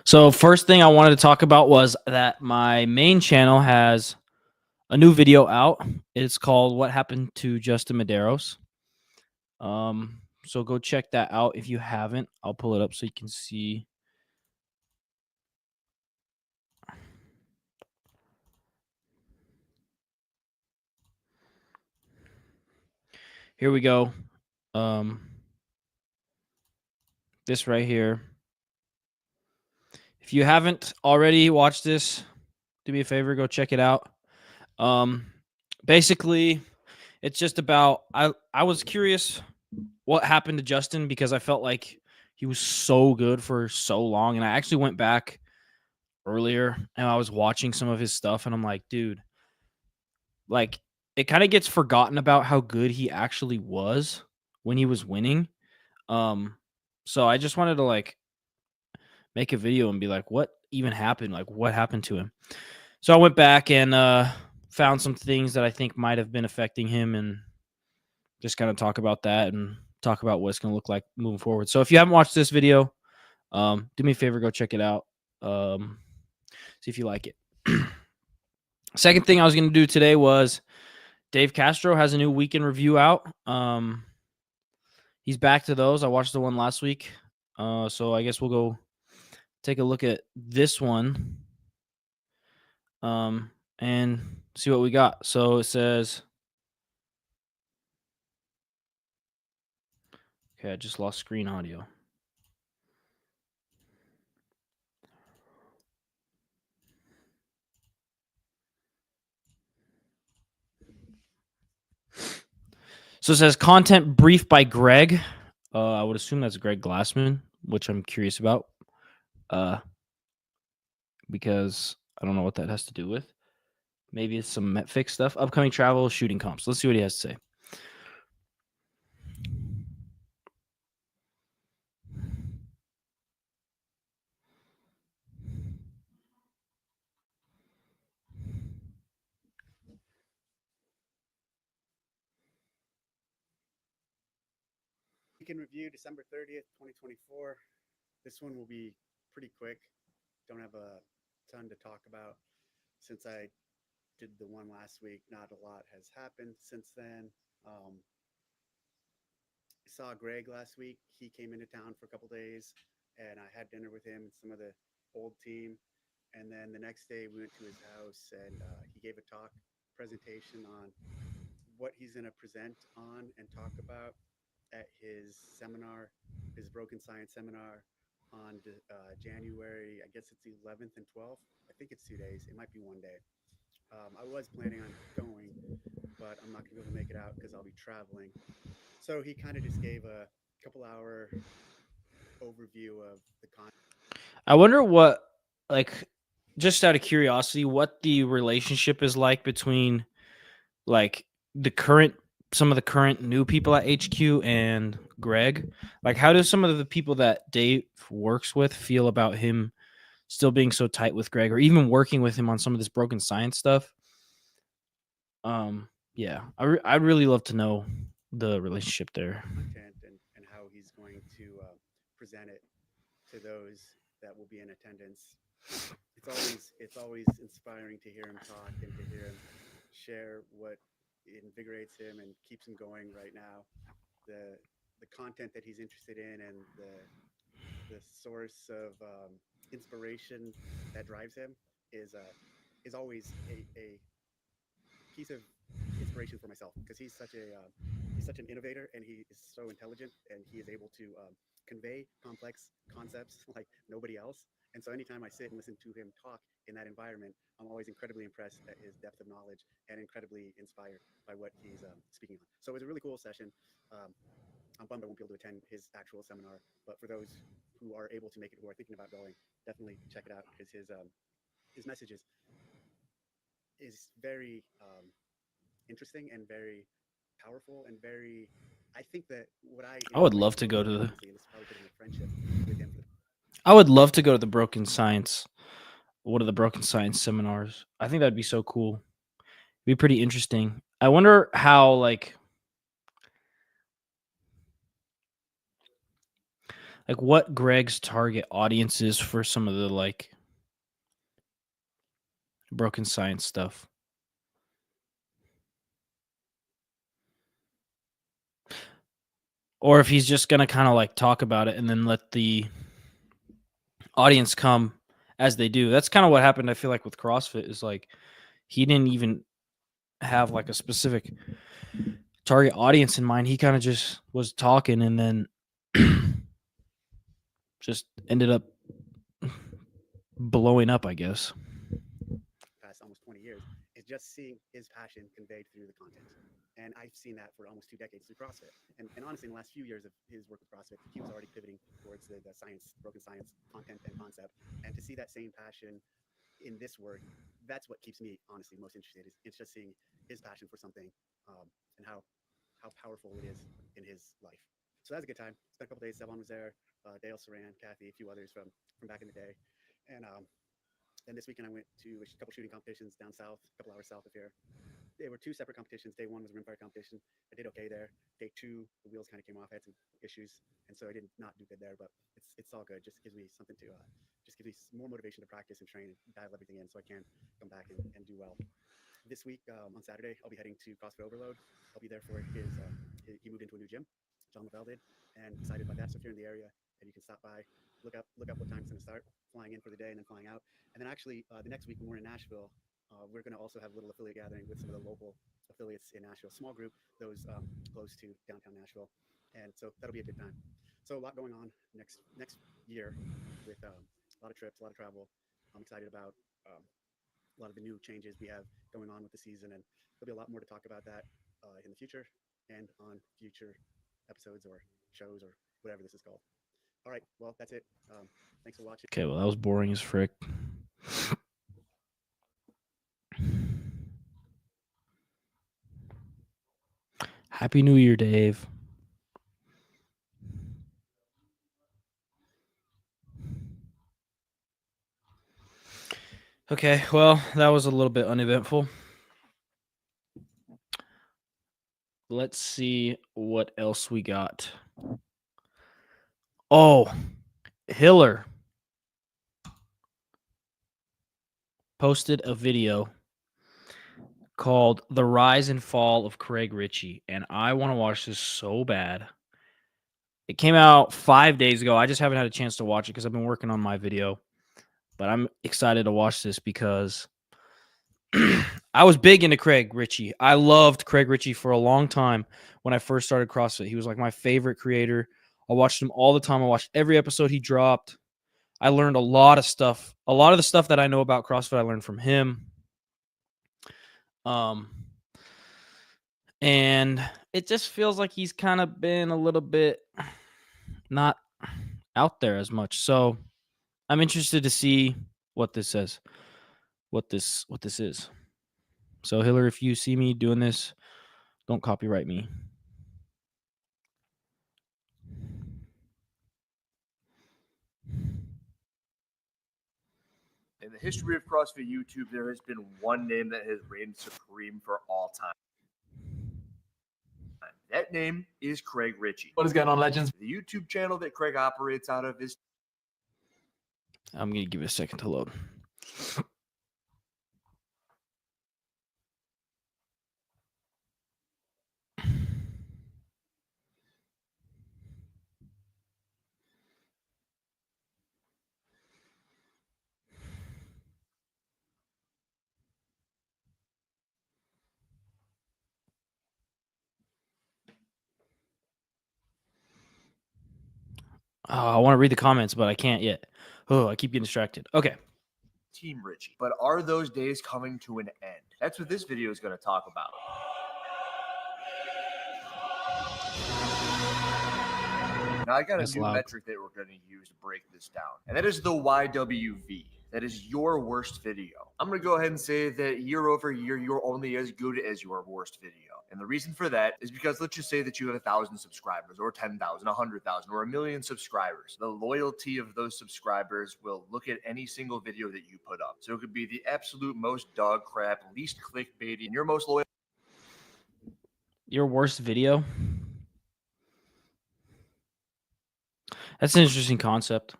So first thing I wanted to talk about was that my main channel has a new video out. It's called "What Happened to Justin Medeiros." So go check that out if you haven't. I'll pull it up so you can see. Here we go. This right here. If you haven't already watched this, do me a favor, go check it out. Basically, it's just about I was curious what happened to Justin because I felt like he was so good for so long, and I actually went back earlier and I was watching some of his stuff, and I'm like, dude, like it kind of gets forgotten about how good he actually was when he was winning. So I just wanted to make a video and be like, what even happened? Like, what happened to him? So I went back and found some things that I think might have been affecting him and just kind of talk about that and talk about what it's going to look like moving forward. So if you haven't watched this video, do me a favor, go check it out. See if you like it. Second thing I was going to do today was Dave Castro has a new weekend review out. He's back to those. I watched the one last week. So I guess we'll go take a look at this one. And see what we got. So it says, okay, I just lost screen audio. So it says content brief by Greg. I would assume that's Greg Glassman, which I'm curious about. Because I don't know what that has to do with. Maybe it's some Metfix stuff. Upcoming travel, shooting comps. Let's see what he has to say. Weekend review, December 30th, 2024. This one will be pretty quick. Don't have a ton to talk about. Since I did the one last week, not a lot has happened since then. I saw Greg last week. He came into town for a couple days, and I had dinner with him and some of the old team. And then the next day, we went to his house, and he gave a presentation on what he's going to present on and talk about at his seminar, his Broken Science seminar on January, I guess it's the 11th and 12th. I think it's 2 days. It might be one day. I was planning on going, but I'm not going to be able to make it out because I'll be traveling. So he kind of just gave a couple-hour overview of the content. I wonder what, just out of curiosity, what the relationship is like between, some of the current new people at HQ and Greg. Like, how do some of the people that Dave works with feel about him still being so tight with Greg, or even working with him on some of this Broken Science stuff? Yeah, I'd really love to know the relationship there. Content and how he's going to present it to those that will be in attendance. It's always inspiring to hear him talk and to hear him share what invigorates him and keeps him going right now. The content that he's interested in and the source of inspiration that drives him is always a piece of inspiration for myself because he's such an innovator and he is so intelligent and he is able to convey complex concepts like nobody else. And so anytime I sit and listen to him talk in that environment, I'm always incredibly impressed at his depth of knowledge and incredibly inspired by what he's speaking on. So it was a really cool session. I'm bummed I won't be able to attend his actual seminar, but for those who are able to make it, who are thinking about going, definitely check it out because his messages is very interesting and very powerful and very. I think that what I would love to go to the. friendship with him. I would love to go to the Broken Science. One of the Broken Science seminars. I think that'd be so cool. It'd be pretty interesting. I wonder how like what Greg's target audience is for some of the like broken science stuff. Or if he's just going to kind of like talk about it and then let the audience come as they do. That's kind of what happened, I feel like, with CrossFit is like he didn't even have like a specific target audience in mind. He kind of just was talking and then just ended up blowing up, I guess. Past almost 20 years, is just seeing his passion conveyed through the content. And I've seen that for almost 2 decades through CrossFit. And honestly, in the last few years of his work with CrossFit, he was already pivoting towards the science, broken science content and concept. And to see that same passion in this work, that's what keeps me honestly most interested. Is it's just seeing his passion for something, and how powerful it is in his life. So that was a good time. Spent a couple days. Sevon was there, Dale Saran, Kathy, a few others from back in the day, and then this weekend I went to a couple shooting competitions down south, a couple hours south of here. They were two separate competitions. Day one was a rimfire competition. I did okay there. Day two, the wheels kind of came off. I had some issues, and so I did not do good there. But it's all good. Just gives me something to just gives me more motivation to practice and train and dial everything in, so I can come back and do well. This week on Saturday, I'll be heading to CrossFit Overload. I'll be there for he moved into a new gym, John Lavelle did, and excited about that. So if you're in the area and you can stop by, look up what time it's going to start, flying in for the day and then flying out. And then actually the next week when we're in Nashville, we're going to also have a little affiliate gathering with some of the local affiliates in Nashville, small group, those close to downtown Nashville. And so that'll be a good time. So a lot going on next year with a lot of trips, a lot of travel. I'm excited about a lot of the new changes we have going on with the season, and there'll be a lot more to talk about that in the future and on future episodes or shows or whatever this is called. All right, well, that's it. Thanks for watching. Okay, well, that was boring as frick. Happy New Year, Dave. Okay, well, that was a little bit uneventful. Let's see what else we got. Oh, Hiller posted a video called The Rise and Fall of Craig Ritchie, and I want to watch this so bad. It came out 5 days ago. I just haven't had a chance to watch it because I've been working on my video, but I'm excited to watch this because I was big into Craig Ritchie. I loved Craig Ritchie for a long time when I first started CrossFit. He was like my favorite creator. I watched him all the time. I watched every episode he dropped. I learned a lot of stuff. A lot of the stuff that I know about CrossFit, I learned from him. And it just feels like he's kind of been a little bit not out there as much. So I'm interested to see what this says, what this is. So Hiller, if you see me doing this, don't copyright me. In the history of CrossFit YouTube, there has been one name that has reigned supreme for all time. That name is Craig Ritchie. What is going on, legends? The YouTube channel that Craig operates out of is... I'm going to give it a second to load. Oh, I want to read the comments, but I can't yet. Oh, I keep getting distracted. Okay. Team Ritchie. But are those days coming to an end? That's what this video is going to talk about. Now, I got a new metric that we're going to use to break this down, and that is the YWV. That is your worst video. I'm going to go ahead and say that year over year, you're only as good as your worst video. And the reason for that is because let's just say that you have 1,000 subscribers or 10,000, 100,000 or 1,000,000 subscribers. The loyalty of those subscribers will look at any single video that you put up. So it could be the absolute most dog crap, least clickbaity, and your most loyal. Your worst video? That's an interesting concept.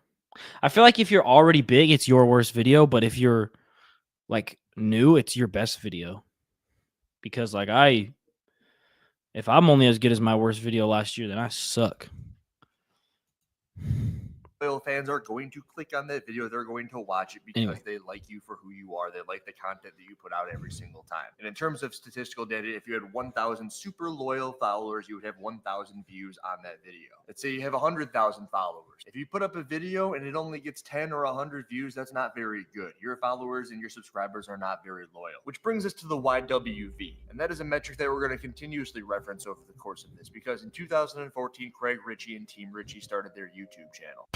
I feel like if you're already big, it's your worst video, but if you're like new, it's your best video. Because like if I'm only as good as my worst video last year, then I suck. Loyal fans are going to click on that video. They're going to watch it because they like you for who you are. They like the content that you put out every single time. And in terms of statistical data, if you had 1,000 super loyal followers, you would have 1,000 views on that video. Let's say you have 100,000 followers. If you put up a video and it only gets 10 or 100 views, that's not very good. Your followers and your subscribers are not very loyal. Which brings us to the YWV. And that is a metric that we're going to continuously reference over the course of this, because in 2014, Craig Ritchie and Team Ritchie started their YouTube channel.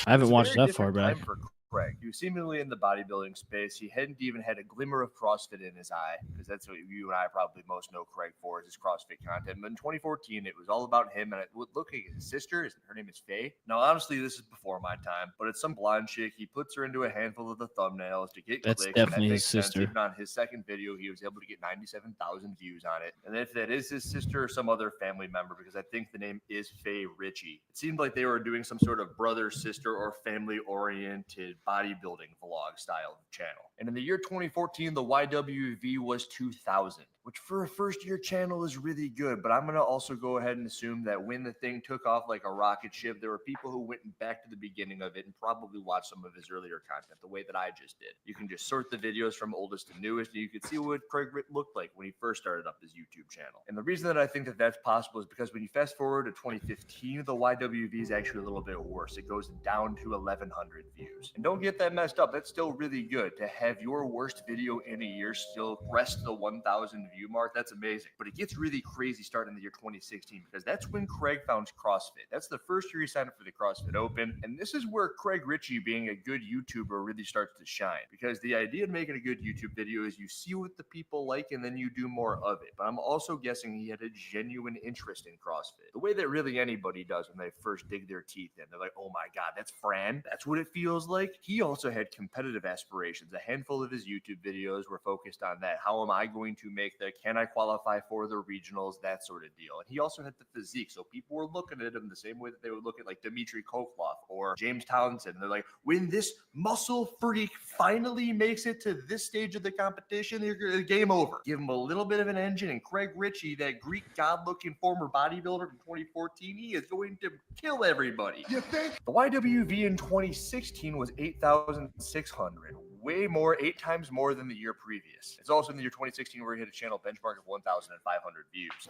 I haven't watched that far back. For Craig, he was seemingly in the bodybuilding space. He hadn't even had a glimmer of CrossFit in his eye, because that's what you and I probably most know Craig for, is his CrossFit content. But in 2014, it was all about him, and it would look like his sister. Her name is Faye. Now, honestly, this is before my time, but it's some blonde chick. He puts her into a handful of the thumbnails to get That's clicks. definitely and that his sister. Even on his second video, he was able to get 97,000 views on it. And if that is his sister or some other family member, because I think the name is Faye Ritchie, it seemed like they were doing some sort of brother, sister, or family-oriented bodybuilding vlog style channel. And in the year 2014, the YWV was 2,000, which for a first-year channel is really good. But I'm going to also go ahead and assume that when the thing took off like a rocket ship, there were people who went back to the beginning of it and probably watched some of his earlier content the way that I just did. You can just sort the videos from oldest to newest, and you can see what Craig looked like when he first started up his YouTube channel. And the reason that I think that that's possible is because when you fast forward to 2015, the YWV is actually a little bit worse. It goes down to 1,100 views. And don't get that messed up. That's still really good. To have your worst video in a year still crest the 1,000 view mark, that's amazing. But it gets really crazy starting in the year 2016, because that's when Craig found CrossFit. That's the first year he signed up for the CrossFit Open. And this is where Craig Ritchie, being a good YouTuber, really starts to shine. Because the idea of making a good YouTube video is you see what the people like and then you do more of it. But I'm also guessing he had a genuine interest in CrossFit. The way that really anybody does when they first dig their teeth in. They're like, oh my God, that's Fran. That's what it feels like. He also had competitive aspirations. A handful of his YouTube videos were focused on that. How am I going to make the, can I qualify for the regionals, that sort of deal. And he also had the physique. So people were looking at him the same way that they would look at like Dmitry Koklov or James Townsend. They're like, when this muscle freak finally makes it to this stage of the competition, they're game over. Give him a little bit of an engine, and Craig Ritchie, that Greek god-looking former bodybuilder from 2014, he is going to kill everybody. You think? The YWV in 2016 was 8,600. Way more, 8 times more than the year previous. It's also in the year 2016 where he hit a channel benchmark of 1,500 views.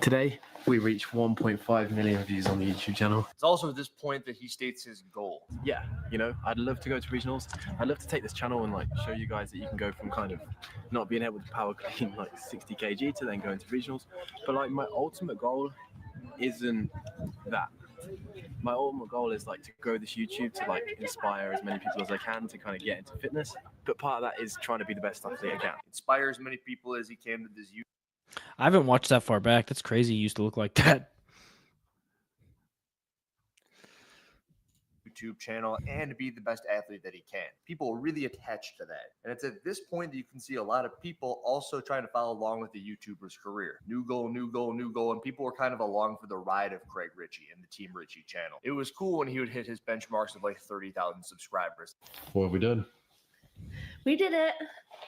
Today, we reached 1.5 million views on the YouTube channel. It's also at this point that he states his goal. Yeah, you know, I'd love to go to regionals. I'd love to take this channel and like show you guys that you can go from kind of not being able to power clean like 60 kg to then go into regionals. But like my ultimate goal isn't that. My ultimate goal is like to grow this YouTube to like inspire as many people as I can to kind of get into fitness. But part of that is trying to be the best athlete I can. Inspire as many people as he can with his YouTube. I haven't watched that far back. That's crazy. He used to look like that. YouTube channel and be the best athlete that he can. People are really attached to that. And it's at this point that you can see a lot of people also trying to follow along with the YouTuber's career. New goal, new goal, new goal. And people were kind of along for the ride of Craig Ritchie and the Team Ritchie channel. It was cool when he would hit his benchmarks of like 30,000 subscribers. What have we done? We did it.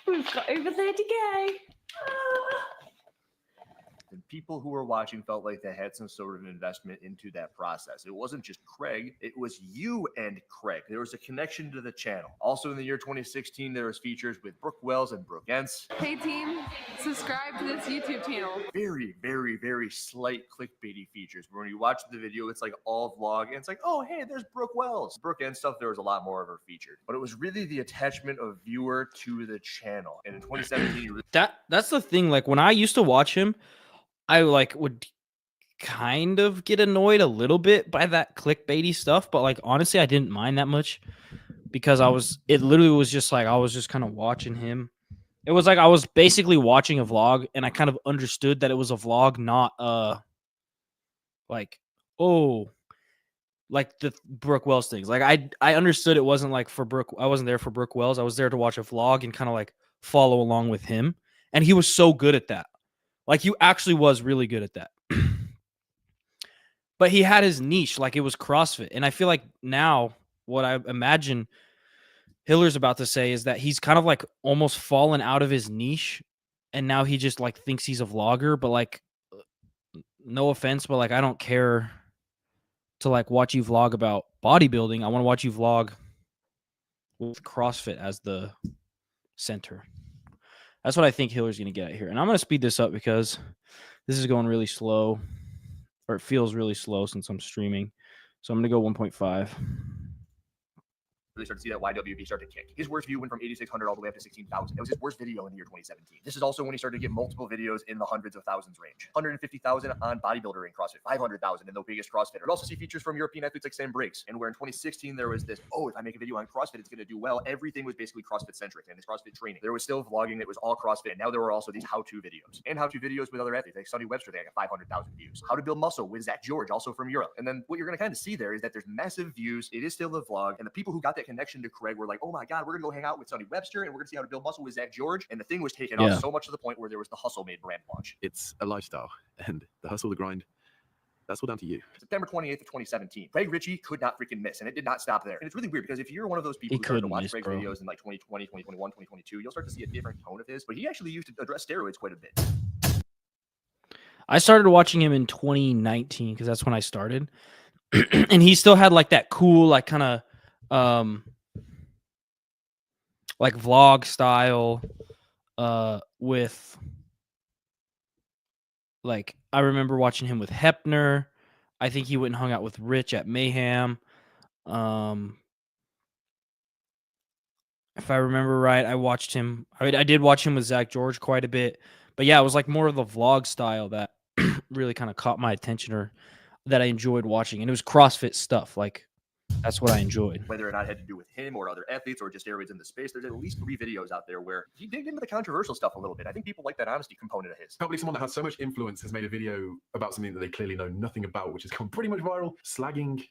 We've got over 30K. And people who were watching felt like they had some sort of investment into that process. It wasn't just Craig, it was you and Craig. There was a connection to the channel. Also in the year 2016, there was features with Brooke Wells and Brooke Entz. Hey team, subscribe to this YouTube channel. Very, very, very slight clickbaity features. When you watch the video, it's like all vlog, and it's like, oh, hey, there's Brooke Wells. Brooke Entz stuff, there was a lot more of her featured. But it was really the attachment of viewer to the channel. And in 2017, That's the thing. Like when I used to watch him, I like would kind of get annoyed a little bit by that clickbaity stuff, but like honestly, I didn't mind that much because it literally was just like I was just kind of watching him. It was like I was basically watching a vlog, and I kind of understood that it was a vlog, not like like the Brooke Wells things. Like I understood it wasn't like for Brooke. I wasn't there for Brooke Wells. I was there to watch a vlog and kind of like follow along with him, and he was so good at that. Like, he actually was really good at that. But he had his niche, like it was CrossFit. And I feel like now what I imagine Hiller's about to say is that he's kind of like almost fallen out of his niche, and now he just like thinks he's a vlogger. But like, no offense, but like I don't care to like watch you vlog about bodybuilding. I want to watch you vlog with CrossFit as the center. That's what I think Hiller's going to get at here. And I'm going to speed this up because this is going really slow, or it feels really slow since I'm streaming. So I'm going to go 1.5. Really start to see that YWV start to kick. His worst view went from 8,600 all the way up to 16,000. That was his worst video in the year 2017. This is also when he started to get multiple videos in the hundreds of thousands range. 150,000 on bodybuilder in CrossFit, 500,000 in the biggest CrossFitter. We also see features from European athletes like Sam Briggs, and where in 2016 there was this, oh, if I make a video on CrossFit, it's going to do well. Everything was basically CrossFit centric and this CrossFit training. There was still vlogging that was all CrossFit, and now there were also these how-to videos and how-to videos with other athletes like Sonny Webster. They got 500,000 views. How to build muscle with Zach George, also from Europe. And then what you're going to kind of see there is that there's massive views. It is still a vlog, and the people who got that connection to Craig were like, oh my God, we're gonna go hang out with Sonny Webster and we're gonna see how to build muscle with Zach George. And the thing was taken off so much to the point where there was the Hustle Made brand launch. It's a lifestyle, and the hustle, the grind, that's all down to you. September 28th of 2017. Craig Ritchie could not freaking miss, and it did not stop there. And it's really weird because if you're one of those people who started to watch Craig's videos in like 2020, 2021, 2022, you'll start to see a different tone of his. But he actually used to address steroids quite a bit. I started watching him in 2019 because that's when I started. And he still had like that cool, like kind of like vlog style with like I remember watching him with Hepner. I think he went and hung out with Rich at Mayhem. If I remember right, I watched him. I did watch him with Zach George quite a bit. But yeah, it was like more of the vlog style that really kind of caught my attention, or that I enjoyed watching. And it was CrossFit stuff. Like, that's what I enjoyed. Whether or not it had to do with him or other athletes or just steroids in the space, there's at least 3 videos out there where he digged into the controversial stuff a little bit. I think people like that honesty component of his. Probably someone that has so much influence has made a video about something that they clearly know nothing about, which has gone pretty much viral, slagging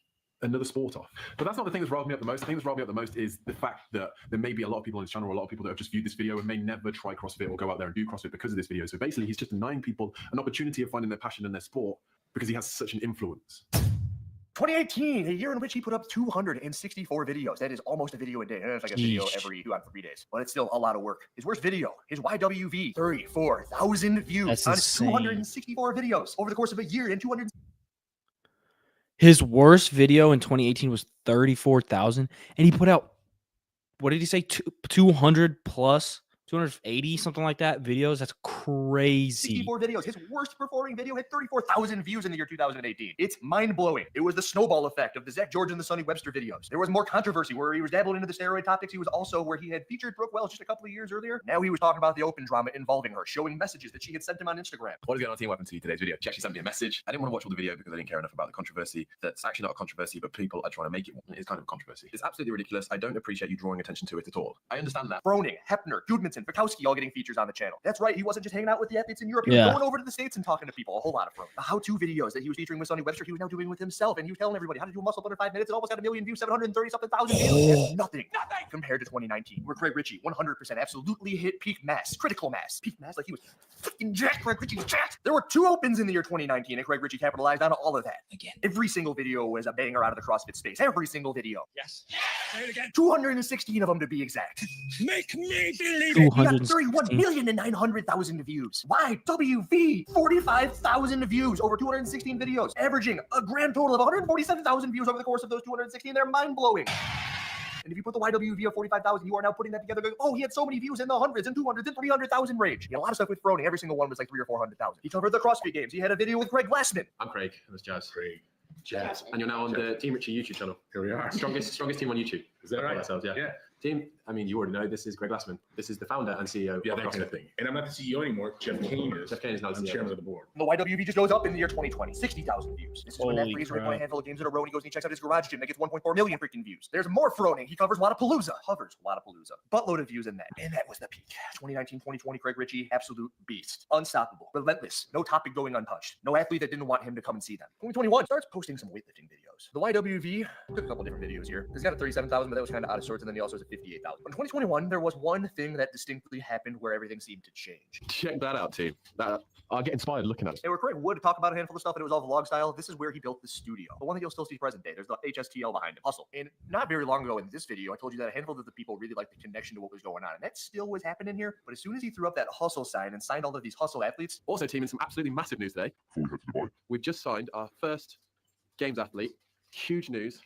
another sport off. But that's not the thing that's riled me up the most. The thing that's riled me up the most is the fact that there may be a lot of people on this channel, or a lot of people that have just viewed this video and may never try CrossFit or go out there and do CrossFit because of this video. So basically, he's just denying people an opportunity of finding their passion in their sport because he has such an influence. 2018, a year in which he put up 264 videos. That is almost a video a day. It's like a video every 2 out of 3 days. But it's still a lot of work. His worst video, his YWV, 34,000 views. That's on insane. 264 videos over the course of a year and 200. His worst video in 2018 was 34,000, and he put out, what did he say, 200 plus, 280, something like that, videos? That's crazy. 64 videos. His worst performing video had 34,000 views in the year 2018. It's mind-blowing. It was the snowball effect of the Zach George and the Sonny Webster videos. There was more controversy where he was dabbling into the steroid topics. He was also where he had featured Brooke Wells just a couple of years earlier. Now he was talking about the open drama involving her, showing messages that she had sent him on Instagram. What is going on, team? Welcome to today's video. She actually sent me a message. I didn't want to watch all the video because I didn't care enough about the controversy. That's actually not a controversy, but people are trying to make it one. It is kind of a controversy. It's absolutely ridiculous. I don't appreciate you drawing attention to it at all. I understand that. Froning, Hepner, Gudmundsson, Fikowski all getting features on the channel. That's right. He wasn't just hanging out with the athletes in Europe. He was going over to the States and talking to people. A whole lot of fun. The how-to videos that he was featuring with Sonny Webster, he was now doing with himself, and he was telling everybody how to do a muscle up under 5 minutes. It almost got 1 million views, 730-something thousand views. That's nothing compared to 2019, where Craig Ritchie 100% absolutely hit peak mass, critical mass, peak mass, like he was freaking jacked. Craig Ritchie was jacked. There were 2 opens in the year 2019, and Craig Ritchie capitalized on all of that. Again, every single video was a banger out of the CrossFit space. Every single video. Yes. Say it again. 216 of them to be exact. Make me believe it. He got 31,900,000 views. YWV 45,000 views over 216 videos, averaging a grand total of 147,000 views over the course of those 216. They're mind-blowing. And if you put the YWV of 45,000, you are now putting that together. Going, oh, he had so many views in the hundreds and 200s and 300,000 range. He had a lot of stuff with Froning. Every single one was like 300,000 or 400,000. He covered the CrossFit Games. He had a video with Greg Glassman. I'm Craig. And that's Jazz. Craig. Jazz. And you're now on the Team Ritchie YouTube channel. Here we are. Strongest team on YouTube. Is that right? Ourselves, yeah. Team, I mean, you already know, this is Greg Glassman. This is the founder and CEO. Yeah, that kind of thing. And I'm not the CEO anymore. Jeff Kane is. Jeff Kane is now the chairman of the board. The YWV just goes up in the year 2020. 60,000 views. This is when that freeze won a handful of games in a row and he goes and he checks out his garage gym that gets 1.4 million freaking views. There's more Froning. He covers Lollapalooza. Buttload of views in that. And that was the peak. 2019, 2020, Craig Ritchie, absolute beast. Unstoppable. Relentless. No topic going untouched. No athlete that didn't want him to come and see them. 2021 starts posting some weightlifting videos. The YWV took a couple different videos here. He's got a 37,000, but that was kind of out of sorts. And then he also has a 58,000. 2000. In 2021, there was one thing that distinctly happened where everything seemed to change. Check that out, team. I get inspired looking at it. And where Craig would talk about a handful of stuff and it was all vlog style, this is where he built the studio. The one that you'll still see present day. There's the HSTL behind it, Hustle. And not very long ago in this video, I told you that a handful of the people really liked the connection to what was going on. And that still was happening here. But as soon as he threw up that Hustle sign and signed all of these Hustle athletes. Also, team, in some absolutely massive news today, we've just signed our first games athlete. Huge news.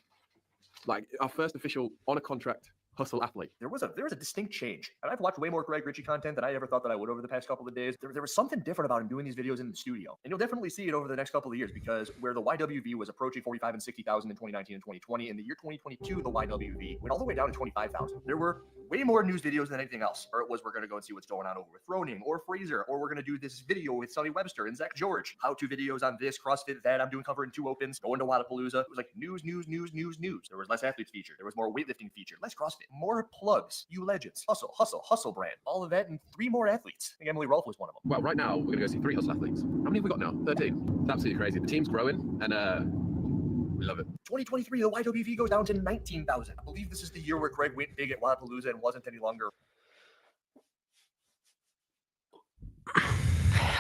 Like our first official on a contract Hustle athlete. There was a distinct change. And I've watched way more Craig Ritchie content than I ever thought that I would over the past couple of days. There was something different about him doing these videos in the studio. And you'll definitely see it over the next couple of years because where the YWV was approaching 45 and 60,000 in 2019 and 2020, in the year 2022, the YWV went all the way down to 25,000. There were way more news videos than anything else. Or it was we're going to go and see what's going on over with Throning or Fraser, or we're going to do this video with Sonny Webster and Zach George. How-to videos on this, CrossFit, that. I'm doing covering 2 opens, going to Wadapalooza. It was like news. There was less athletes featured. There was more weightlifting featured, less CrossFit, more plugs, you legends, hustle brand, all of that, and 3 more athletes. I think Emily Rolfe was one of them. Well, right now we're gonna go see 3 Hustle athletes. How many have we got now? 13. It's absolutely crazy. The team's growing, and we love it. 2023, the YWV goes down to 19,000. I believe this is the year where Craig went big at Wadapalooza and wasn't any longer.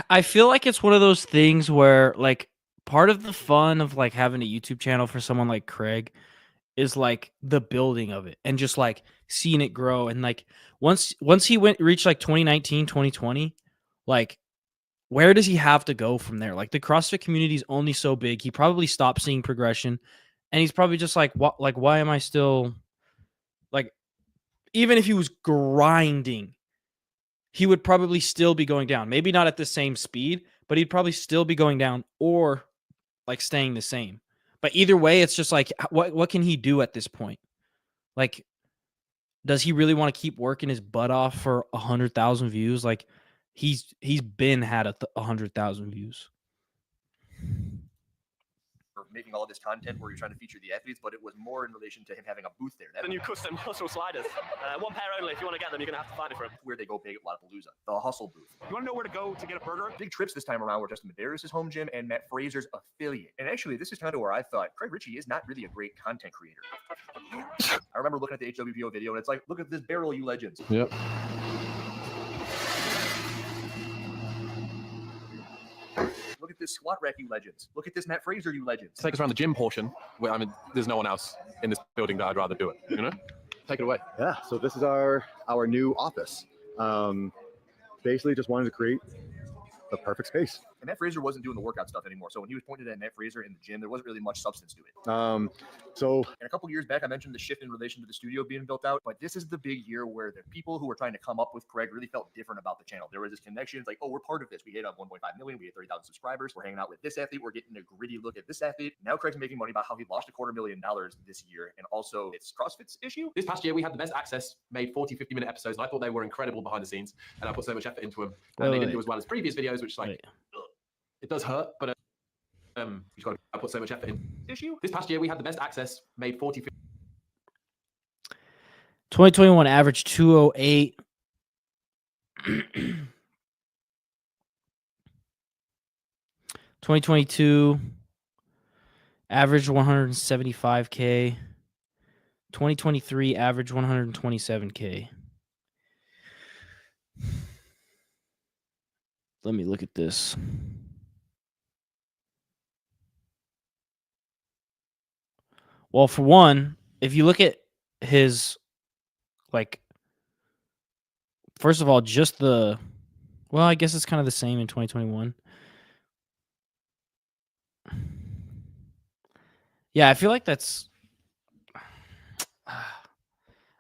I feel like it's one of those things where, like, part of the fun of like having a YouTube channel for someone like Craig is like the building of it and just like seeing it grow. And like once he reached like 2019, 2020, like where does he have to go from there? Like the CrossFit community is only so big. He probably stopped seeing progression and he's probably just like, what, like, why am I still like, even if he was grinding, he would probably still be going down. Maybe not at the same speed, but he'd probably still be going down or like staying the same. But either way, it's just like, what can he do at this point? Like, does he really want to keep working his butt off for 100,000 views? Like, he's been had 100,000 views. For making all of this content where you're trying to feature the athletes, but it was more in relation to him having a booth there. The new custom Hustle sliders. One pair only. If you want to get them, you're going to have to find it for them. Where they go big at Wadapalooza, the Hustle booth. You want to know where to go to get a burger? Big trips this time around were Justin Medeiros' home gym and Matt Fraser's affiliate. And actually, this is kind of where I thought Craig Ritchie is not really a great content creator. I remember looking at the HWPO video, and it's like, look at this barrel, you legends. Yep. Look at this squat rack, you legends. Look at this Matt Fraser, you legends. Take us around the gym portion. Where, I mean, there's no one else in this building that I'd rather do it. You know, take it away. Yeah. So this is our new office. Basically, just wanted to create the perfect space. And Matt Fraser wasn't doing the workout stuff anymore. So when he was pointed at Matt Fraser in the gym, there wasn't really much substance to it. So and a couple years back, I mentioned the shift in relation to the studio being built out. But this is the big year where the people who were trying to come up with Craig really felt different about the channel. There was this connection. It's like, oh, we're part of this. We hit up 1.5 million. We hit 30,000 subscribers. We're hanging out with this athlete. We're getting a gritty look at this athlete. Now Craig's making money about how he lost $250,000 this year. And also it's CrossFit's issue. This past year, we had the best access, made 40, 50-minute episodes, and I thought they were incredible behind the scenes. And I put so much effort into them. And they didn't do as well as previous videos, which is like, it does hurt, but I put so much effort in. Issue. This past year, we had the best access, made 40, 50. 2021 average 208. 2022 average 175K. 2023 average 127K. Let me look at this. Well, for one, if you look at his, like, first of all, just the, well, I guess it's kind of the same in 2021. Yeah, I feel like that's,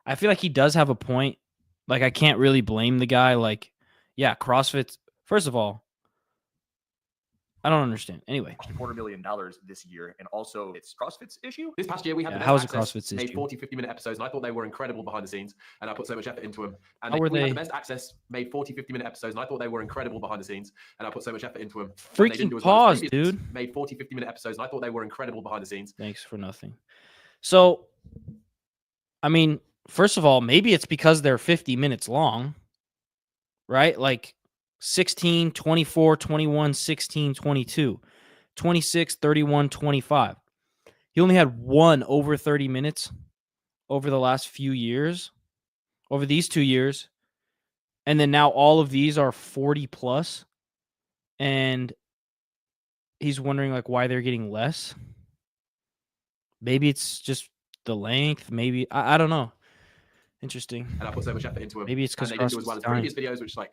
I feel like he does have a point. Like, I can't really blame the guy. Like, yeah, CrossFit, first of all, I don't understand. Anyway, $250,000 this year, and also it's CrossFit's issue. This past year, we had the best how is it access, CrossFit's made issue? 40, 50-minute episodes, and I thought they were incredible behind the scenes, and I put so much effort into them. And How were we they? had the best access, made 40, 50-minute episodes, and I thought they were incredible behind the scenes, and I put so much effort into them. Freaking pause, dude. Made 40, 50-minute episodes, and I thought they were incredible behind the scenes. Thanks for nothing. So, I mean, first of all, maybe it's because they're 50 minutes long, right? Like 16, 24, 21, 16, 22, 26, 31, 25. He only had one over 30 minutes over the last few years. over these 2 years. And then now all of these are 40 plus. And he's wondering like why they're getting less. Maybe it's just the length. Maybe I don't know. Interesting. And I put so much effort into them. Maybe it's because they didn't do as well as previous videos, which like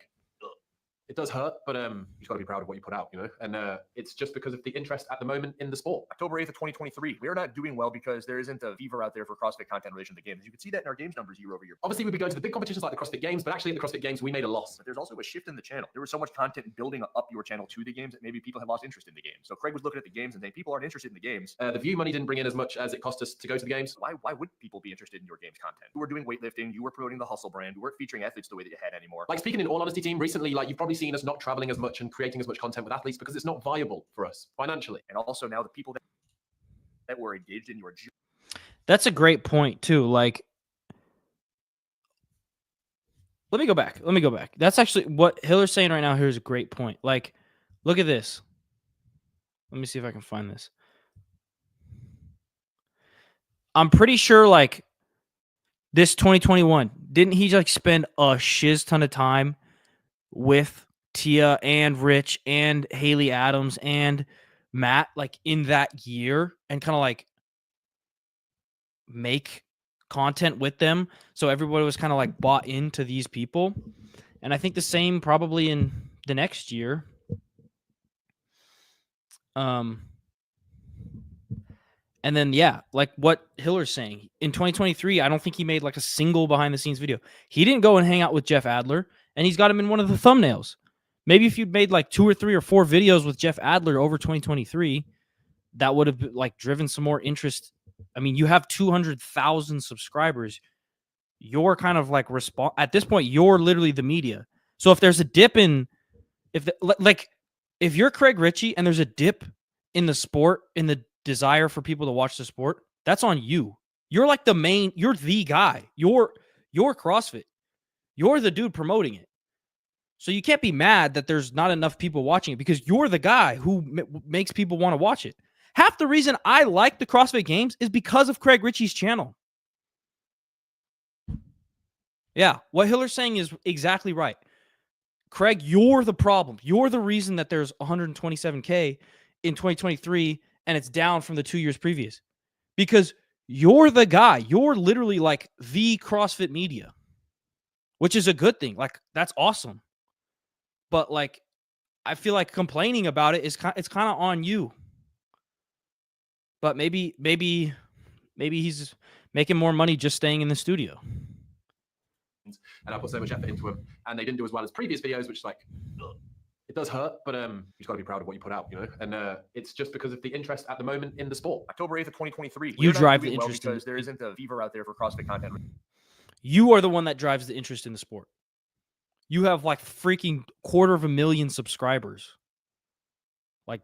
it does hurt, but you just got to be proud of what you put out, you know. And it's just because of the interest at the moment in the sport. October 8th of 2023. We are not doing well because there isn't a fever out there for CrossFit content in relation to the games. You can see that in our games numbers year over year. Obviously, we'd be going to the big competitions like the CrossFit Games, but actually in the CrossFit Games, we made a loss. But there's also a shift in the channel. There was so much content building up your channel to the games that maybe people have lost interest in the games. So Craig was looking at the games and saying people aren't interested in the games. The view money didn't bring in as much as it cost us to go to the games. Why would people be interested in your games content? You were doing weightlifting. You were promoting the hustle brand. You weren't featuring athletes the way that you had anymore. Like speaking in all honesty, team, recently, like you've probably seen us not traveling as much and creating as much content with athletes because it's not viable for us financially. And also now the people that were engaged in your That's a great point too. Like, let me go back. That's actually what Hiller's saying right now. Here's a great point. Like, look at this. Let me see if I can find this. I'm pretty sure like this 2021, didn't he like spend a shiz ton of time with Tia and Rich and Haley Adams and Matt like in that year and kind of like make content with them, so everybody was kind of like bought into these people. And I think the same probably in the next year. And then yeah, like what Hiller's saying, in 2023 I don't think he made like a single behind the scenes video. He didn't go and hang out with Jeff Adler, and he's got him in one of the thumbnails. Maybe if you'd made like 2 or 3 or 4 videos with Jeff Adler over 2023, that would have like driven some more interest. I mean, you have 200,000 subscribers. You're kind of like at this point, you're literally the media. So if there's a dip in, if you're Craig Ritchie and there's a dip in the sport, in the desire for people to watch the sport, that's on you. You're like you're the guy. You're CrossFit. You're the dude promoting it. So you can't be mad that there's not enough people watching it because you're the guy who makes people want to watch it. Half the reason I like the CrossFit Games is because of Craig Ritchie's channel. Yeah, what Hiller's saying is exactly right. Craig, you're the problem. You're the reason that there's 127K in 2023 and it's down from the 2 years previous. Because you're the guy. You're literally like the CrossFit media, which is a good thing. Like, that's awesome. But like, I feel like complaining about it it's kind of on you. But maybe he's making more money just staying in the studio. And I put so much effort into them, and they didn't do as well as previous videos, which like it does hurt, but you just got to be proud of what you put out, you know. And it's just because of the interest at the moment in the sport. October 8th of 2023. You drive the interest because there isn't a fever out there for CrossFit content. You are the one that drives the interest in the sport. You have like freaking 250,000 subscribers. Like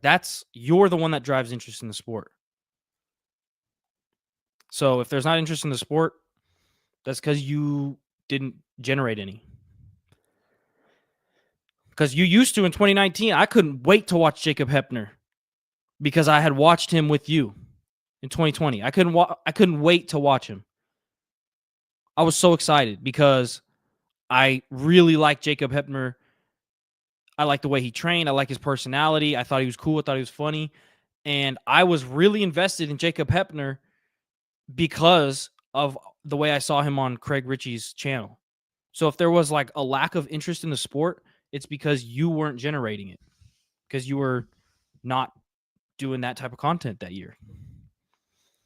you're the one that drives interest in the sport. So if there's not interest in the sport, that's because you didn't generate any. Because you used to in 2019, I couldn't wait to watch Jacob Hepner because I had watched him with you in 2020. I couldn't wait to watch him. I was so excited because I really like Jacob Hepner. I like the way he trained. I like his personality. I thought he was cool. I thought he was funny. And I was really invested in Jacob Hepner because of the way I saw him on Craig Ritchie's channel. So if there was like a lack of interest in the sport, it's because you weren't generating it. Because you were not doing that type of content that year.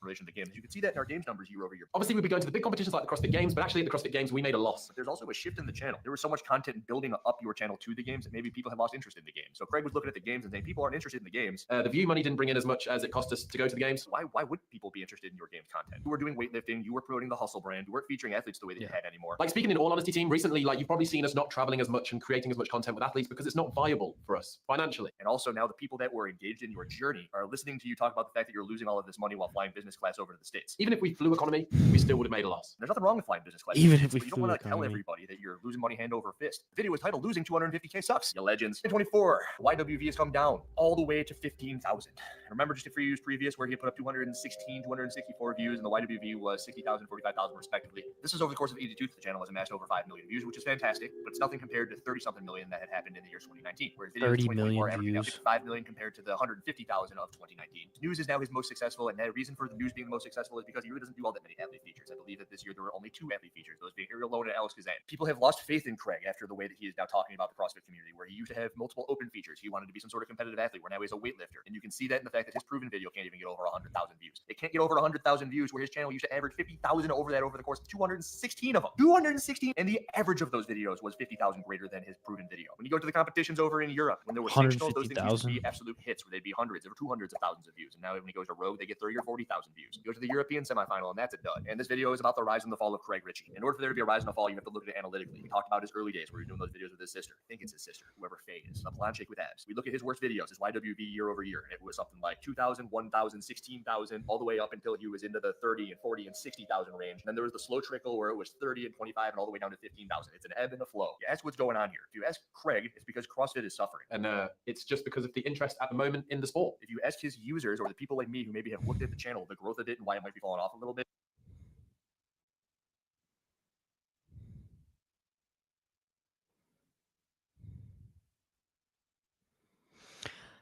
Relation to games. You can see that in our games numbers year over year. Obviously, we'd be going to the big competitions like the CrossFit Games, but actually in the CrossFit Games, we made a loss. But there's also a shift in the channel. There was so much content building up your channel to the games that maybe people have lost interest in the games. So Craig was looking at the games and saying people aren't interested in the games. The view money didn't bring in as much as it cost us to go to the games. Why would people be interested in your games content? You were doing weightlifting. You were promoting the hustle brand. You weren't featuring athletes the way that you had anymore. Like speaking in all honesty, team, recently, like you've probably seen us not traveling as much and creating as much content with athletes because it's not viable for us financially. And also now the people that were engaged in your journey are listening to you talk about the fact that you're losing all of this money while flying business business class over to the States. Even if we flew economy, we still would have made a loss. There's nothing wrong with flying business class. Even if we but you don't flew want to tell economy. everybody that you're losing money hand over fist. The video was titled "Losing 250K Sucks." You legends. In 24, YWV has come down all the way to 15,000. Remember just a few years previous where he put up 216, 264 views, and the YWV was 60,000, 45,000 respectively. This is over the course of 82. The channel has amassed over 5 million views, which is fantastic, but it's nothing compared to 30-something million that had happened in the year 2019, where videos 30 in 2024 million averaging out views. 55 million compared to the 150,000 of 2019. News is now his most successful, and the reason for the news being the most successful is because he really doesn't do all that many athlete features. I believe that this year there were only 2 athlete features, those being Ariel Lone and Alex Kazan. People have lost faith in Craig after the way that he is now talking about the CrossFit community, where he used to have multiple open features. He wanted to be some sort of competitive athlete, where now he's a weightlifter. And you can see that in the fact that his proven video can't even get over 100,000 views. It can't get over 100,000 views, where his channel used to average 50,000 over the course of 216 of them. 216, and the average of those videos was 50,000 greater than his proven video. When you go to the competitions over in Europe, when there were sectionals, those things used to be absolute hits, where they'd be hundreds or 200s of thousands of views. And now when he goes to Rogue, they get 30 or 40,000 views. You go to the European semifinal, and that's a dud. And this video is about the rise and the fall of Craig Ritchie. In order for there to be a rise and a fall, you have to look at it analytically. We talked about his early days where he was doing those videos with his sister. I think it's his sister, whoever Faye is, a blonde chick with abs. We look at his worst videos, his YWV year over year, and it was something like 2,000, 1,000, 16,000, all the way up until he was into the 30 and 40 and 60,000 range. And then there was the slow trickle where it was 30 and 25 and all the way down to 15,000. It's an ebb and a flow. You ask what's going on here. If you ask Craig, it's because CrossFit is suffering. And it's just because of the interest at the moment in the sport. If you ask his users or the people like me who maybe have looked at the channel, the growth of it and why it might be falling off a little bit,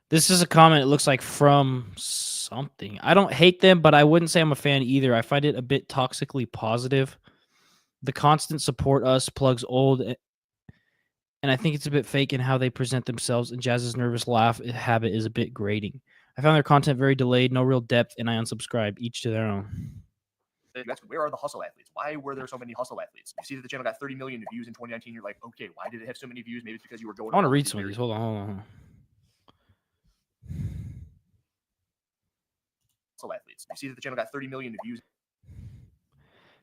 This is a comment, it looks like, from something. I don't hate them, but I wouldn't say I'm a fan either. I find it a bit toxically positive. The constant support us plugs old, and I think it's a bit fake in how they present themselves, and Jazz's nervous laugh habit is a bit grating. I found their content very delayed, no real depth, and I unsubscribed, each to their own. where are the hustle athletes? Why were there so many hustle athletes? You see that the channel got 30 million views in 2019. You're like, okay, why did it have so many views? Maybe it's because you were going. I want to read some of these. Hold on. Hustle athletes. You see that the channel got 30 million views.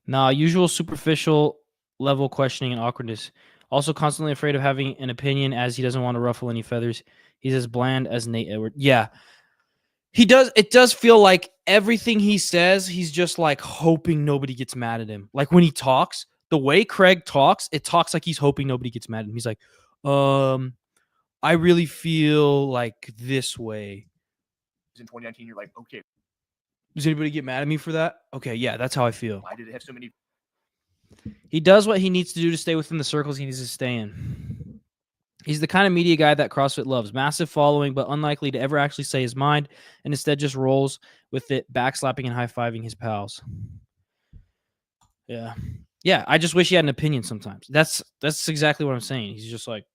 Nah, usual superficial level questioning and awkwardness. Also constantly afraid of having an opinion as he doesn't want to ruffle any feathers. He's as bland as Nate Edwards. Yeah. He does. It does feel like everything he says, he's just like hoping nobody gets mad at him. Like when he talks, the way Craig talks, it talks like he's hoping nobody gets mad at him. He's like, I really feel like this way. In 2019, you're like, okay. Does anybody get mad at me for that? Okay, yeah, that's how I feel. Why did it have so many? He does what he needs to do to stay within the circles he needs to stay in. He's the kind of media guy that CrossFit loves. Massive following, but unlikely to ever actually say his mind, and instead just rolls with it, backslapping and high-fiving his pals. Yeah. Yeah, I just wish he had an opinion sometimes. That's exactly what I'm saying. He's just like,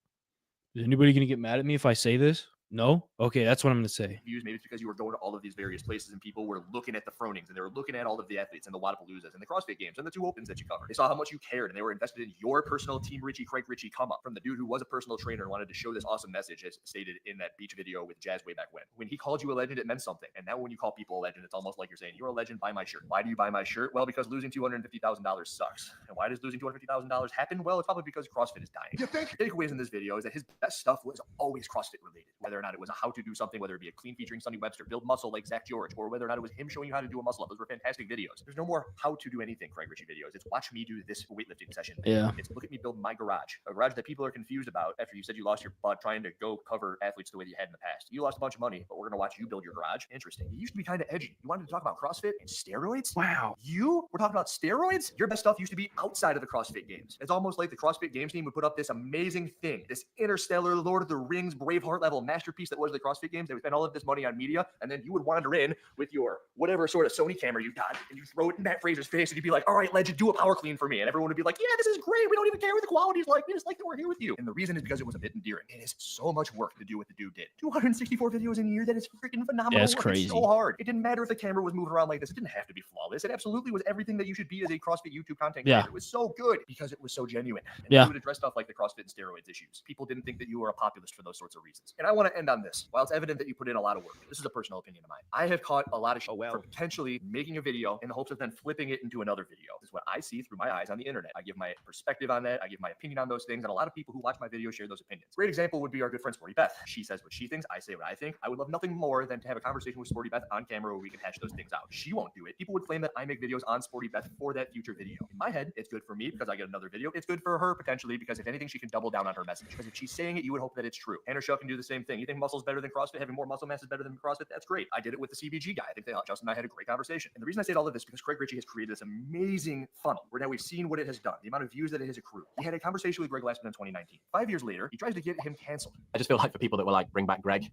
is anybody going to get mad at me if I say this? No? Okay, that's what I'm going to say. Views. Maybe it's because you were going to all of these various places and people were looking at the Fronings and they were looking at all of the athletes and the Wadapaloozas and the CrossFit Games and the 2 Opens that you covered. They saw how much you cared and they were invested in your personal Team Ritchie, Craig Ritchie come up from the dude who was a personal trainer and wanted to show this awesome message as stated in that beach video with Jazz way back when. When he called you a legend, it meant something. And now when you call people a legend, it's almost like you're saying, you're a legend, buy my shirt. Why do you buy my shirt? Well, because losing $250,000 sucks. And why does losing $250,000 happen? Well, it's probably because CrossFit is dying. You think? The takeaways in this video is that his best stuff was always CrossFit related, whether or not it was a how to do something, whether it be a clean featuring Sonny Webster, build muscle like Zach George, or whether or not it was him showing you how to do a muscle up. Those were fantastic videos. There's no more how to do anything Craig Ritchie videos. It's watch me do this weightlifting session. Yeah. It's look at me build my garage. A garage that people are confused about after you said you lost your butt trying to go cover athletes the way that you had in the past. You lost a bunch of money, but we're going to watch you build your garage. Interesting. You used to be kind of edgy. You wanted to talk about CrossFit and steroids? Wow. You were talking about steroids? Your best stuff used to be outside of the CrossFit Games. It's almost like the CrossFit Games team would put up this amazing thing, this interstellar Lord of the Rings, Braveheart level masterpiece that was the CrossFit Games. They would spend all of this money on media, and then you would wander in with your whatever sort of Sony camera you got, and you throw it in Matt Fraser's face, and you'd be like, all right, legend, do a power clean for me. And everyone would be like, yeah, this is great. We don't even care what the quality is like. We just like that we're here with you. And the reason is because it was a bit endearing. It is so much work to do what the dude did. 264 videos in a year, that is freaking phenomenal. Yeah, it's work. crazy. It's so hard. It didn't matter if the camera was moving around like this. It didn't have to be flawless. It absolutely was everything that you should be as a CrossFit YouTube content creator. Yeah. It was so good because it was so genuine. And Yeah. you would address stuff like the CrossFit and steroids issues. People didn't think that you were a populist for those sorts of reasons. And I want to to end on this. While it's evident that you put in a lot of work, this is a personal opinion of mine. I have caught a lot of shit for potentially making a video in the hopes of then flipping it into another video. This is what I see through my eyes on the internet. I give my perspective on that. I give my opinion on those things, and a lot of people who watch my videos share those opinions. Great example would be our good friend Sporty Beth. She says what she thinks, I say what I think. I would love nothing more than to have a conversation with Sporty Beth on camera where we can hash those things out. She won't do it. People would claim that I make videos on Sporty Beth for that future video. In my head, it's good for me because I get another video. It's good for her potentially because if anything, she can double down on her message. Because if she's saying it, you would hope that it's true. Tanner Shaw can do the same thing. You think muscle's better than CrossFit? Having more muscle mass is better than CrossFit? That's great. I did it with the CBG guy. I think that Justin and I had a great conversation. And the reason I say all of this is because Craig Ritchie has created this amazing funnel where now we've seen what it has done, the amount of views that it has accrued. He had a conversation with Greg Glassman in 2019. 5 years later, he tries to get him canceled. I just feel like for people that were like, bring back Greg, do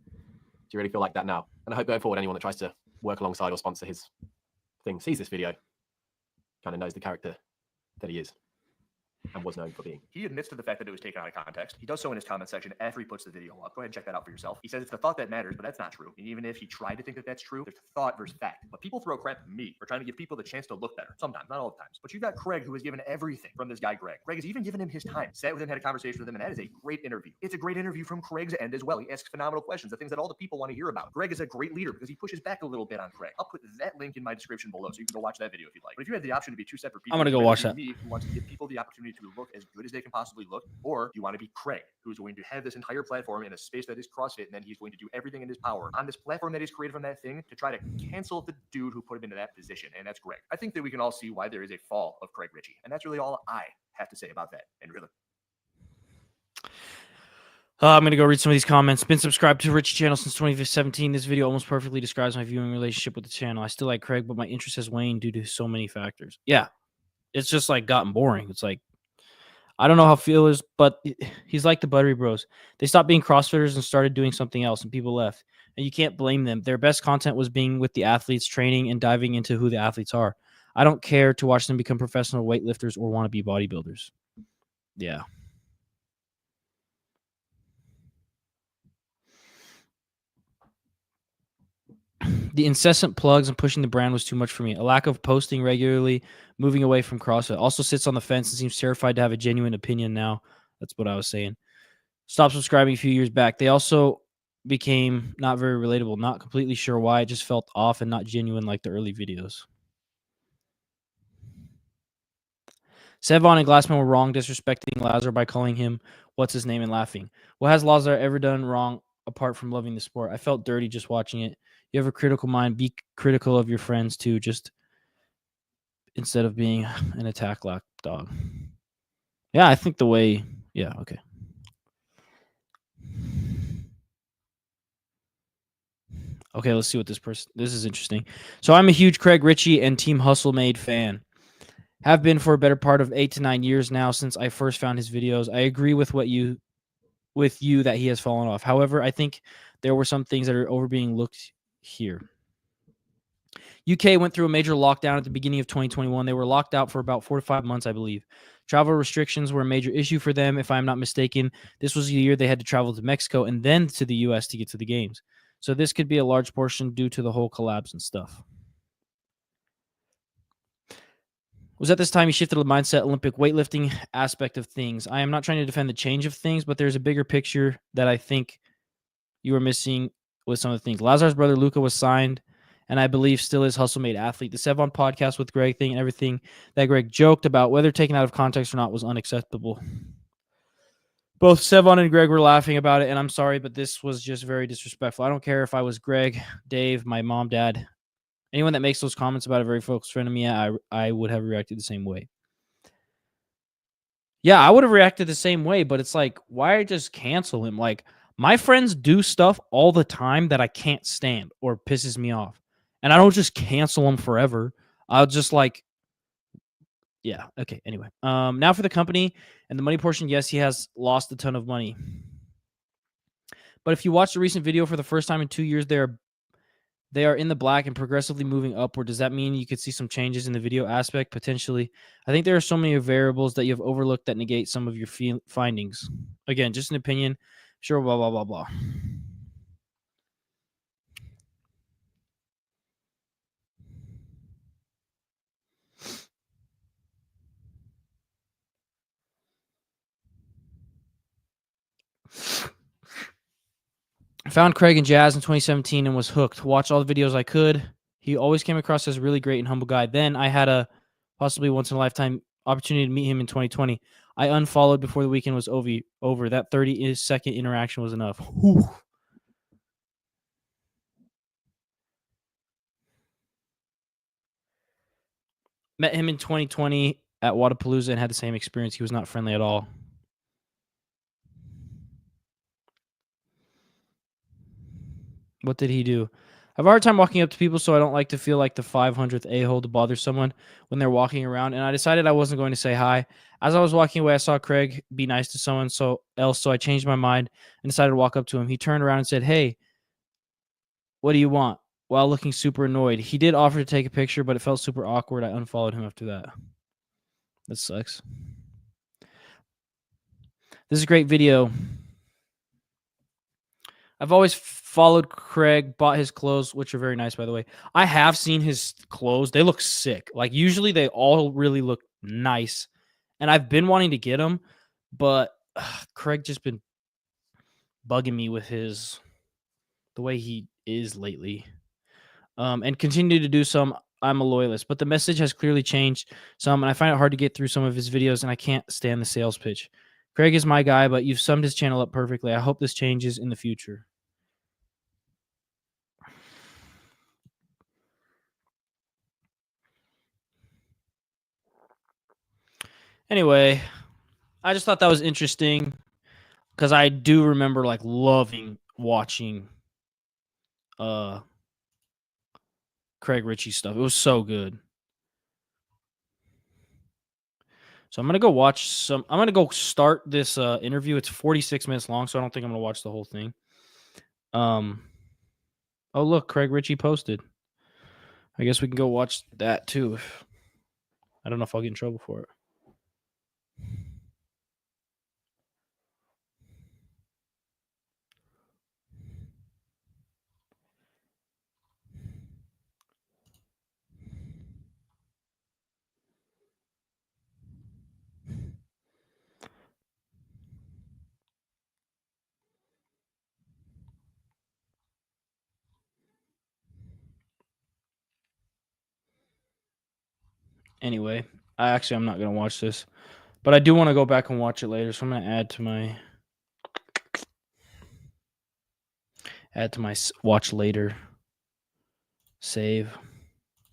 you really feel like that now? And I hope going forward, anyone that tries to work alongside or sponsor his thing sees this video, kind of knows the character that he is and was known for being. He admits to the fact that it was taken out of context. He does so in his comment section after he puts the video up. Go ahead and check that out for yourself. He says it's the thought that matters, but that's not true. And even if he tried to think that that's true, there's thought versus fact. But people throw crap at me for trying to give people the chance to look better. Sometimes, not all the times. But you've got Craig, who has given everything from this guy, Greg. Greg has even given him his time. Sat with him, had a conversation with him, and that is a great interview. It's a great interview from Craig's end as well. He asks phenomenal questions, the things that all the people want to hear about. Greg is a great leader because he pushes back a little bit on Craig. I'll put that link in my description below so you can go watch that video if you'd like. But if you had the option to be two separate people, I'm gonna go watch that. Me, who wants to give people the opportunity to look as good as they can possibly look, or you want to be Craig, who's going to have this entire platform in a space that is CrossFit, and then he's going to do everything in his power on this platform that he's created from that thing to try to cancel the dude who put him into that position, and that's Greg. I think that we can all see why there is a fall of Craig Ritchie, and that's really all I have to say about that. And really, I'm going to go read some of these comments. Been subscribed to Richie channel since 2017. This video almost perfectly describes my viewing relationship with the channel. I still like Craig, but my interest has waned due to so many factors. Yeah, it's just like gotten boring. It's like, I don't know how Phil is, but he's like the Buttery Bros. They stopped being CrossFitters and started doing something else, and people left. And you can't blame them. Their best content was being with the athletes, training, and diving into who the athletes are. I don't care to watch them become professional weightlifters or want to be bodybuilders. Yeah. The incessant plugs and pushing the brand was too much for me. A lack of posting regularly, moving away from CrossFit. Also sits on the fence and seems terrified to have a genuine opinion now. That's what I was saying. Stopped subscribing a few years back. They also became not very relatable. Not completely sure why. It just felt off and not genuine like the early videos. Sevon and Glassman were wrong disrespecting Lazar by calling him what's his name and laughing. What has Lazar ever done wrong apart from loving the sport? I felt dirty just watching it. You have a critical mind. Be critical of your friends too, just instead of being an attack dog. Yeah, I think the way, yeah, okay. Okay, let's see what this is interesting. So I'm a huge Craig Ritchie and Team Hustle Made fan. Have been for a better part of 8 to 9 years now since I first found his videos. I agree with you that he has fallen off. However, I think there were some things that are over being looked here. UK went through a major lockdown at the beginning of 2021. They were locked out for about 4 to 5 months, I believe. Travel restrictions were a major issue for them, if I'm not mistaken. This was the year they had to travel to Mexico and then to the US to get to the games. So this could be a large portion due to the whole collapse and stuff. Was at this time he shifted the mindset Olympic weightlifting aspect of things. I am not trying to defend the change of things, but there's a bigger picture that I think you are missing with some of the things. Lazar's brother Luca was signed, and I believe still is hustle-made athlete. The Sevon podcast with Greg thing and everything that Greg joked about, whether taken out of context or not, was unacceptable. Both Sevon and Greg were laughing about it, and I'm sorry, but this was just very disrespectful. I don't care if I was Greg, Dave, my mom, dad, anyone that makes those comments about a very focused friend of me, I would have reacted the same way. Yeah, I would have reacted the same way, but it's like, why just cancel him? Like, my friends do stuff all the time that I can't stand or pisses me off. And I don't just cancel them forever. I'll just like, yeah, okay, anyway. Now for the company and the money portion, yes, he has lost a ton of money. But if you watch the recent video for the first time in 2 years, they are in the black and progressively moving upward. Does that mean you could see some changes in the video aspect? Potentially. I think there are so many variables that you have overlooked that negate some of your findings. Again, just an opinion. Sure, blah, blah, blah, blah. I found Craig and Jazz in 2017 and was hooked. Watched all the videos I could. He always came across as a really great and humble guy. Then I had a possibly once-in-a-lifetime opportunity to meet him in 2020. I unfollowed before the weekend was over. That 30-second interaction was enough. Whew. Met him in 2020 at Wadapalooza and had the same experience. He was not friendly at all. What did he do? I have a hard time walking up to people, so I don't like to feel like the 500th a-hole to bother someone when they're walking around, and I decided I wasn't going to say hi. As I was walking away, I saw Craig be nice to someone else, so I changed my mind and decided to walk up to him. He turned around and said, "Hey, what do you want?" while looking super annoyed. He did offer to take a picture, but it felt super awkward. I unfollowed him after that. That sucks. This is a great video. I've always followed Craig, bought his clothes, which are very nice, by the way. I have seen his clothes. They look sick. Like, usually they all really look nice. And I've been wanting to get them, but Craig just been bugging me with the way he is lately. And continue to do some. I'm a loyalist, but the message has clearly changed some, and I find it hard to get through some of his videos, and I can't stand the sales pitch. Craig is my guy, but you've summed his channel up perfectly. I hope this changes in the future. Anyway, I just thought that was interesting because I do remember like loving watching Craig Ritchie stuff. It was so good. So I'm going to go watch some. I'm going to go start this interview. It's 46 minutes long, so I don't think I'm going to watch the whole thing. Oh, look, Craig Ritchie posted. I guess we can go watch that too. I don't know if I'll get in trouble for it. Anyway, I'm not going to watch this, but I do want to go back and watch it later. So I'm going to add to my watch later save.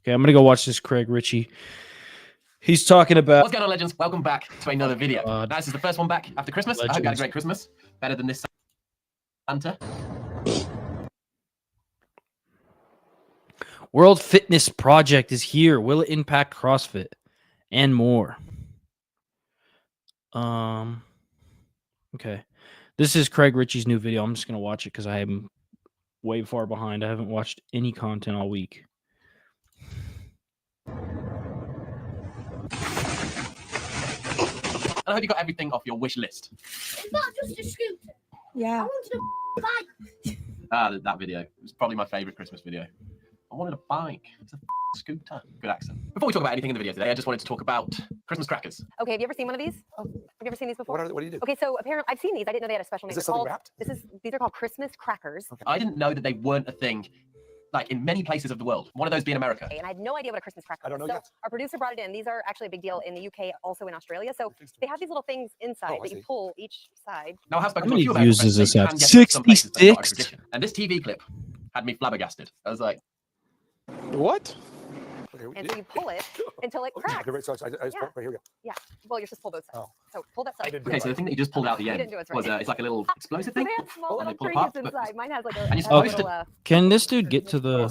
Okay, I'm going to go watch this Craig Ritchie. He's talking about... What's going on, legends? Welcome back to another video. Now, this is the first one back after Christmas. I hope you had a great Christmas. Better than this Santa. World Fitness Project is here. Will it impact CrossFit? And more. Okay. This is Craig Ritchie's new video. I'm just going to watch it because I am way far behind. I haven't watched any content all week. I hope you got everything off your wish list. It's not just a scooter. Yeah. I wanted a bike. That video was probably my favorite Christmas video. I wanted a bike. It's a scooter. Good accent. Before we talk about anything in the video today, I just wanted to talk about Christmas crackers. Okay, have you ever seen one of these? Have you ever seen these before? What do you do? Okay, so apparently I've seen these. I didn't know they had a special name. Is this something wrapped? These are called Christmas crackers. Okay. I didn't know that they weren't a thing, like in many places of the world. One of those being America. And I had no idea what a Christmas cracker was. I don't know so yet. Our producer brought it in. These are actually a big deal in the UK, also in Australia. So they have these little things inside that you pull each side. Now, I have spoken How to a many few views American does friends. this They have? can get some places, but it's not a 66? tradition. And this TV clip had me flabbergasted. I was like, What? And so you pull it until it cracks. Okay, right, so I just Yeah. right here we go. Yeah. Well, you're supposed to pull both sides. Oh. So pull that side. okay, so the thing that you just pulled out at the You end didn't do it right. was it's like a little explosive So thing. they have small And they little pull trinkets apart, but- inside. Mine has like a, And you're a supposed little, to- Can this dude get to the... yeah,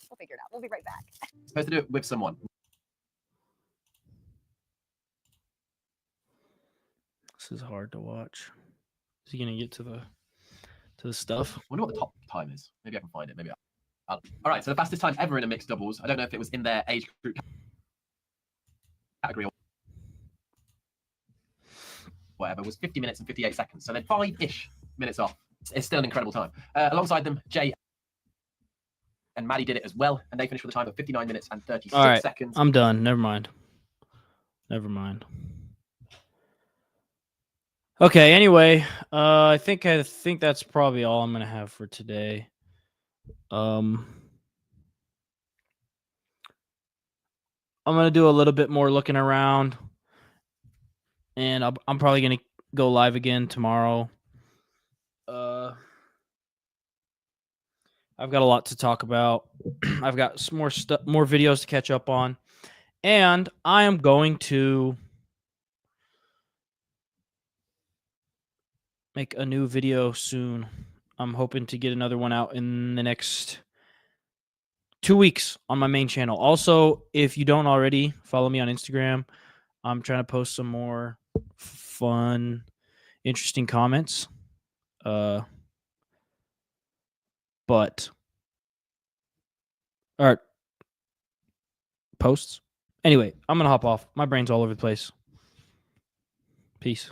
we'll figure it out. We'll be right back. Supposed to do it with someone. This is hard to watch. Is he going to get to the stuff? I wonder what the top time is. Maybe I can find it. Maybe all right, so the fastest time ever in a mixed doubles. I don't know if it was in their age group category or whatever, was 50 minutes and 58 seconds. So they're 5-ish minutes off. It's still an incredible time. Alongside them, Jay and Maddie did it as well, and they finished with a time of 59 minutes and 36 All right, seconds. I'm done. Never mind. Never mind. Okay, anyway, I think that's probably all I'm gonna have for today. I'm gonna do a little bit more looking around, and I'm probably gonna go live again tomorrow. I've got a lot to talk about. I've got some more videos to catch up on, and I am going to make a new video soon. I'm hoping to get another one out in the next 2 weeks on my main channel. Also, if you don't already, follow me on Instagram. I'm trying to post some more fun, interesting comments. But or posts. Anyway, I'm gonna hop off. My brain's all over the place. Peace.